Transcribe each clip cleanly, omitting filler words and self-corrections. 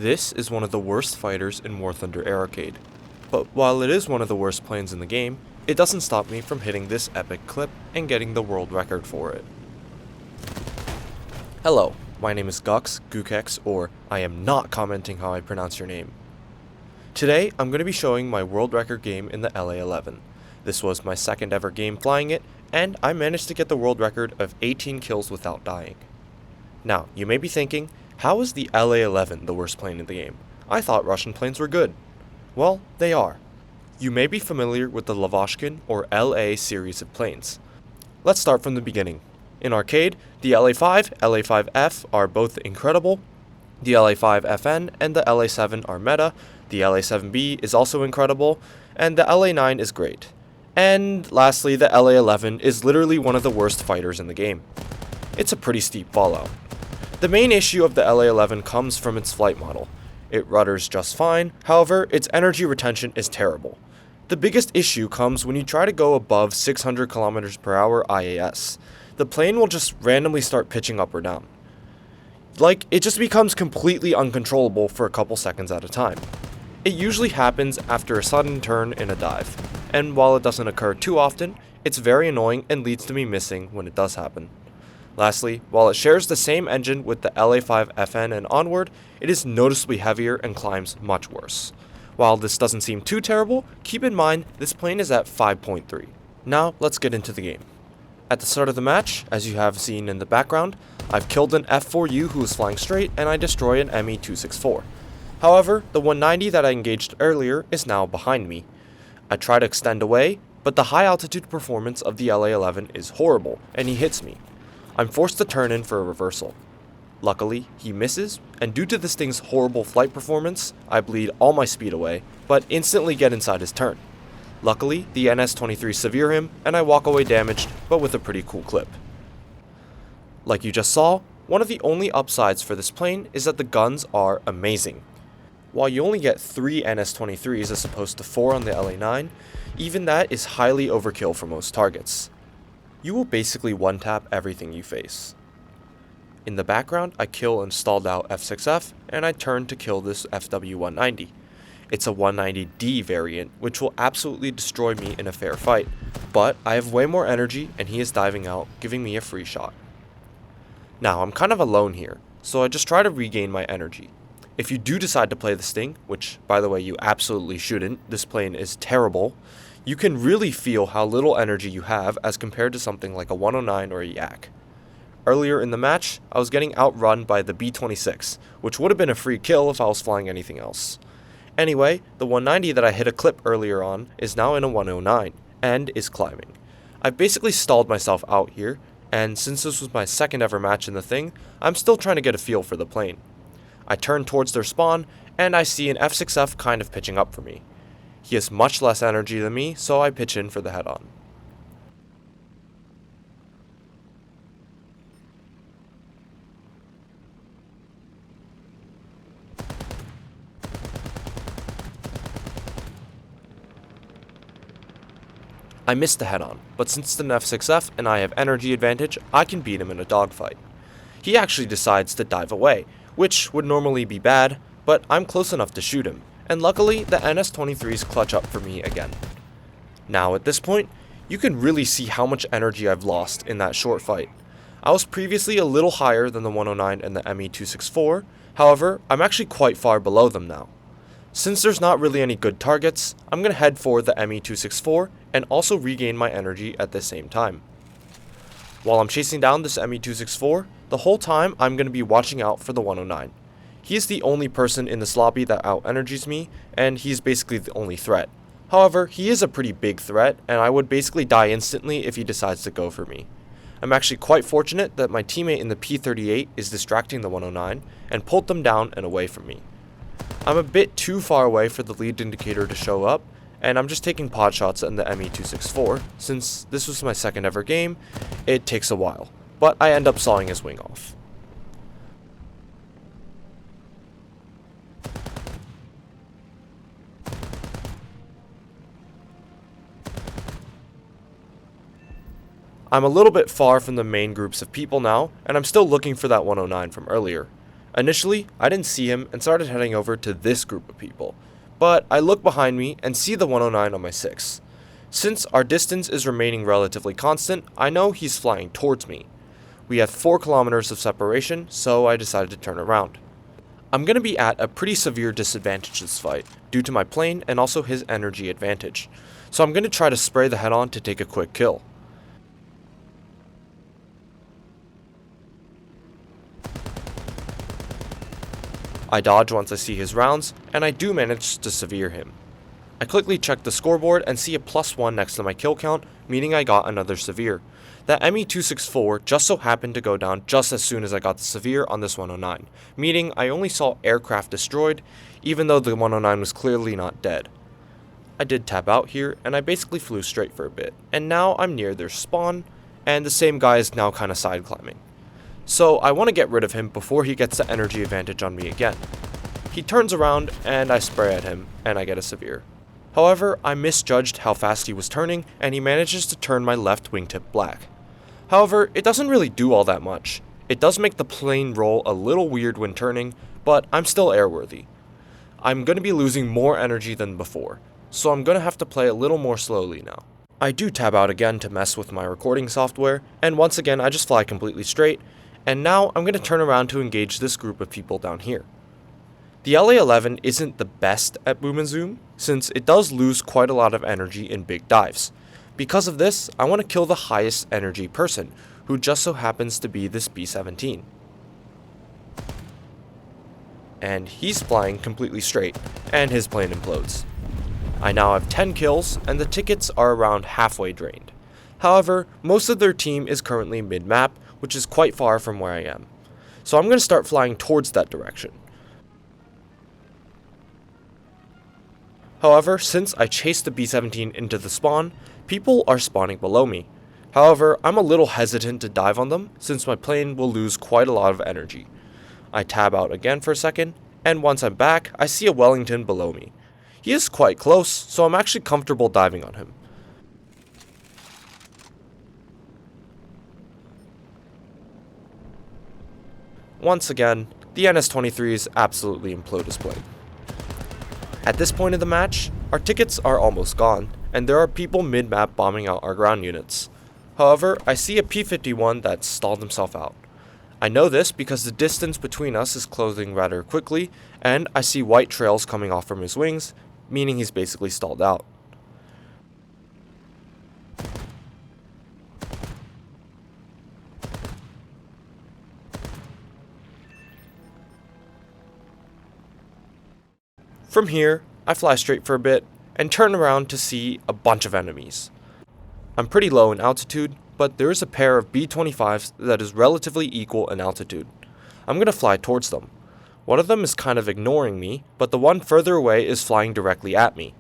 This is one of the worst fighters in warthunder Arcade. But while it is one of the worst planes in the game, it doesn't stop me from hitting this epic clip and getting the world record for it. Hello, my name is Gux, Gukex, or I am not commenting how I pronounce your name. Today, I'm going to be showing my world record game in the LA-11. This was my second ever game flying it, and I managed to get the world record of 18 kills without dying. Now, you may be thinking, how is the LA-11 the worst plane in the game? I thought Russian planes were good. Well, they are. You may be familiar with the Lavochkin or LA series of planes. Let's start from the beginning. In arcade, the LA-5, LA-5F are both incredible, the LA-5FN and the LA-7 are meta, the LA-7B is also incredible, and the LA-9 is great. And lastly, the LA-11 is literally one of the worst fighters in the game. It's a pretty steep fallout. The main issue of the LA-11 comes from its flight model. It rudders just fine, however, its energy retention is terrible. The biggest issue comes when you try to go above 600 km per hour IAS. The plane will just randomly start pitching up or down. It just becomes completely uncontrollable for a couple seconds at a time. It usually happens after a sudden turn in a dive, and while it doesn't occur too often, it's very annoying and leads to me missing when it does happen. Lastly, while it shares the same engine with the LA-5FN and onward, it is noticeably heavier and climbs much worse. While this doesn't seem too terrible, keep in mind this plane is at 5.3. Now let's get into the game. At the start of the match, as you have seen in the background, I've killed an F4U who is flying straight and I destroy an ME-264. However, the 190 that I engaged earlier is now behind me. I try to extend away, but the high altitude performance of the LA-11 is horrible and he hits me. I'm forced to turn in for a reversal. Luckily, he misses, and due to this thing's horrible flight performance, I bleed all my speed away, but instantly get inside his turn. Luckily, the NS-23 severe him, and I walk away damaged, but with a pretty cool clip. Like you just saw, one of the only upsides for this plane is that the guns are amazing. While you only get 3 NS-23s as opposed to 4 on the LA-9, even that is highly overkill for most targets. You will basically one-tap everything you face. In the background, I kill and stalled out F6F, and I turn to kill this FW-190. It's a 190D variant, which will absolutely destroy me in a fair fight, but I have way more energy and he is diving out, giving me a free shot. Now, I'm kind of alone here, so I just try to regain my energy. If you do decide to play this thing, which, by the way, you absolutely shouldn't, this plane is terrible, you can really feel how little energy you have as compared to something like a 109 or a Yak. Earlier in the match, I was getting outrun by the B-26, which would have been a free kill if I was flying anything else. Anyway, the 190 that I hit a clip earlier on is now in a 109, and is climbing. I've basically stalled myself out here, and since this was my second ever match in the thing, I'm still trying to get a feel for the plane. I turn towards their spawn, and I see an F6F kind of pitching up for me. He has much less energy than me, so I pitch in for the head-on. I missed the head-on, but since it's an F6F and I have energy advantage, I can beat him in a dogfight. He actually decides to dive away, which would normally be bad, but I'm close enough to shoot him, and luckily the NS-23s clutch up for me again. Now at this point, you can really see how much energy I've lost in that short fight. I was previously a little higher than the 109 and the ME-264, however, I'm actually quite far below them now. Since there's not really any good targets, I'm going to head for the ME-264 and also regain my energy at the same time. While I'm chasing down this ME-264, the whole time I'm going to be watching out for the 109. He is the only person in this lobby that out-energies me, and he's basically the only threat. However, he is a pretty big threat, and I would basically die instantly if he decides to go for me. I'm actually quite fortunate that my teammate in the P-38 is distracting the 109 and pulled them down and away from me. I'm a bit too far away for the lead indicator to show up, and I'm just taking pot shots in the ME-264. Since this was my second ever game, it takes a while, but I end up sawing his wing off. I'm a little bit far from the main groups of people now, and I'm still looking for that 109 from earlier. Initially, I didn't see him and started heading over to this group of people, but I look behind me and see the 109 on my 6. Since our distance is remaining relatively constant, I know he's flying towards me. We have 4 kilometers of separation, so I decided to turn around. I'm going to be at a pretty severe disadvantage this fight, due to my plane and also his energy advantage, so I'm going to try to spray the head on to take a quick kill. I dodge once I see his rounds, and I do manage to severe him. I quickly check the scoreboard and see a +1 next to my kill count, meaning I got another severe. That ME-264 just so happened to go down just as soon as I got the severe on this 109, meaning I only saw aircraft destroyed, even though the 109 was clearly not dead. I did tap out here, and I basically flew straight for a bit, and now I'm near their spawn, and the same guy is now kinda side climbing. So I want to get rid of him before he gets the energy advantage on me again. He turns around, and I spray at him, and I get a severe. However, I misjudged how fast he was turning, and he manages to turn my left wingtip black. However, it doesn't really do all that much. It does make the plane roll a little weird when turning, but I'm still airworthy. I'm going to be losing more energy than before, so I'm going to have to play a little more slowly now. I do tab out again to mess with my recording software, and once again I just fly completely straight, and now I'm going to turn around to engage this group of people down here. The LA-11 isn't the best at boom and zoom, since it does lose quite a lot of energy in big dives. Because of this, I want to kill the highest energy person, who just so happens to be this B-17. And he's flying completely straight, and his plane implodes. I now have 10 kills, and the tickets are around halfway drained. However, most of their team is currently mid-map, which is quite far from where I am. So I'm going to start flying towards that direction. However, since I chased the B-17 into the spawn, people are spawning below me. However, I'm a little hesitant to dive on them, since my plane will lose quite a lot of energy. I tab out again for a second, and once I'm back, I see a Wellington below me. He is quite close, so I'm actually comfortable diving on him. Once again, the NS-23s absolutely implode his plane. At this point of the match, our tickets are almost gone, and there are people mid-map bombing out our ground units. However, I see a P-51 that stalled himself out. I know this because the distance between us is closing rather quickly, and I see white trails coming off from his wings, meaning he's basically stalled out. From here, I fly straight for a bit, and turn around to see a bunch of enemies. I'm pretty low in altitude, but there is a pair of B-25s that is relatively equal in altitude. I'm going to fly towards them. One of them is kind of ignoring me, but the one further away is flying directly at me.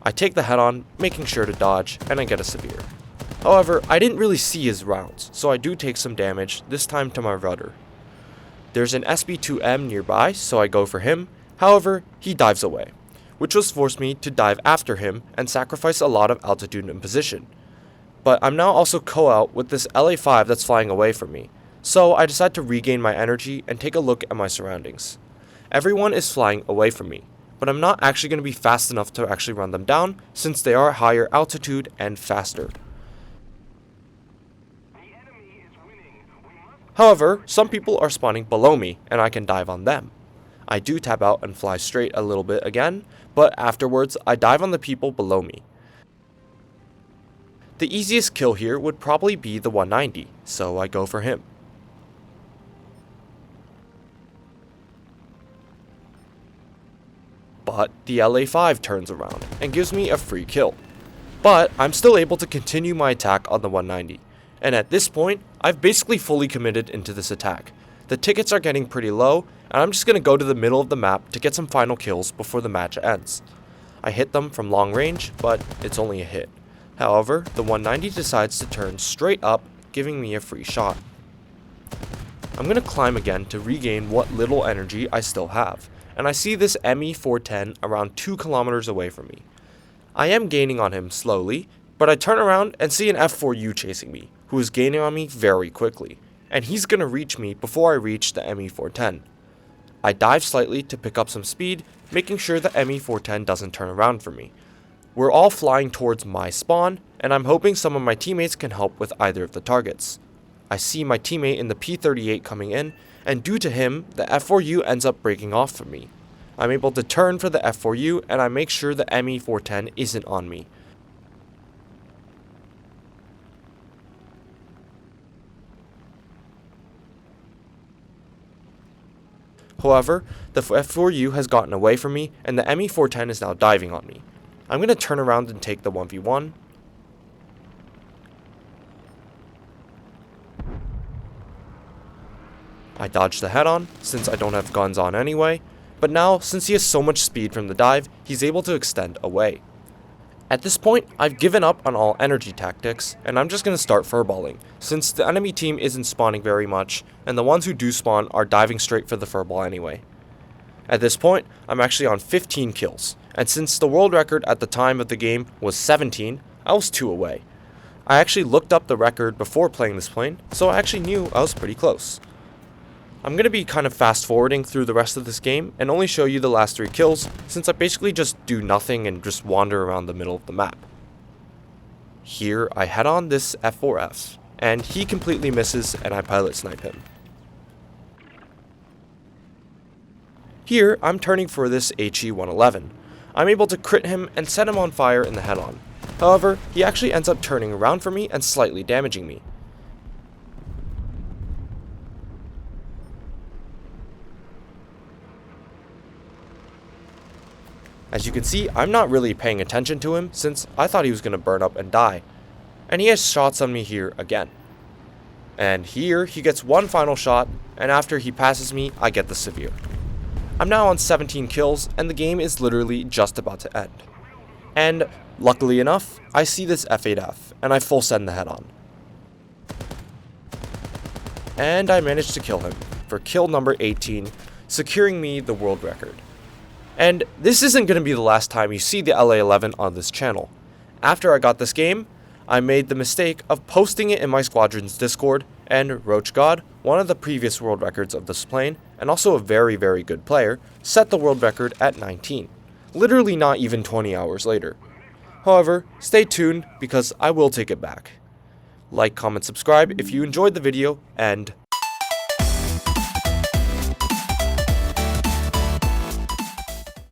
I take the head on, making sure to dodge, and I get a severe. However, I didn't really see his rounds, so I do take some damage, this time to my rudder. There's an SB-2M nearby, so I go for him. However, he dives away, which was forced me to dive after him and sacrifice a lot of altitude and position. But I'm now also co-out with this LA-5 that's flying away from me, so I decide to regain my energy and take a look at my surroundings. Everyone is flying away from me, but I'm not actually going to be fast enough to actually run them down, since they are higher altitude and faster. However, some people are spawning below me, and I can dive on them. I do tap out and fly straight a little bit again, but afterwards I dive on the people below me. The easiest kill here would probably be the 190, so I go for him. But the LA-5 turns around and gives me a free kill. But I'm still able to continue my attack on the 190. And at this point, I've basically fully committed into this attack. The tickets are getting pretty low, and I'm just going to go to the middle of the map to get some final kills before the match ends. I hit them from long range, but it's only a hit. However, the 190 decides to turn straight up, giving me a free shot. I'm going to climb again to regain what little energy I still have, and I see this ME-410 around 2 kilometers away from me. I am gaining on him slowly, but I turn around and see an F-4U chasing me. who is gaining on me very quickly, and he's going to reach me before I reach the ME410. I dive slightly to pick up some speed, making sure the ME410 doesn't turn around for me. We're all flying towards my spawn, and I'm hoping some of my teammates can help with either of the targets. I see my teammate in the P38 coming in, and due to him, the F4U ends up breaking off from me. I'm able to turn for the F4U, and I make sure the ME410 isn't on me. However, the F4U has gotten away from me, and the ME410 is now diving on me. I'm going to turn around and take the 1v1. I dodged the head-on, since I don't have guns on anyway, but now, since he has so much speed from the dive, he's able to extend away. At this point, I've given up on all energy tactics, and I'm just going to start furballing, since the enemy team isn't spawning very much, and the ones who do spawn are diving straight for the furball anyway. At this point, I'm actually on 15 kills, and since the world record at the time of the game was 17, I was 2 away. I actually looked up the record before playing this plane, so I actually knew I was pretty close. I'm going to be kind of fast forwarding through the rest of this game and only show you the last 3 kills, since I basically just do nothing and just wander around the middle of the map. Here I head on this F4F, and he completely misses and I pilot snipe him. Here I'm turning for this HE-111. I'm able to crit him and set him on fire in the head-on. However, he actually ends up turning around for me and slightly damaging me. As you can see, I'm not really paying attention to him since I thought he was going to burn up and die. And he has shots on me here again. And here he gets one final shot, and after he passes me, I get the severe. I'm now on 17 kills, and the game is literally just about to end. And luckily enough, I see this F8F, and I full send the head on. And I managed to kill him for kill number 18, securing me the world record. And this isn't going to be the last time you see the LA11 on this channel. After I got this game, I made the mistake of posting it in my squadron's Discord, and Roach God, one of the previous world records of this plane, and also a very good player, set the world record at 19. Literally not even 20 hours later. However, stay tuned because I will take it back. Like, comment, subscribe if you enjoyed the video, and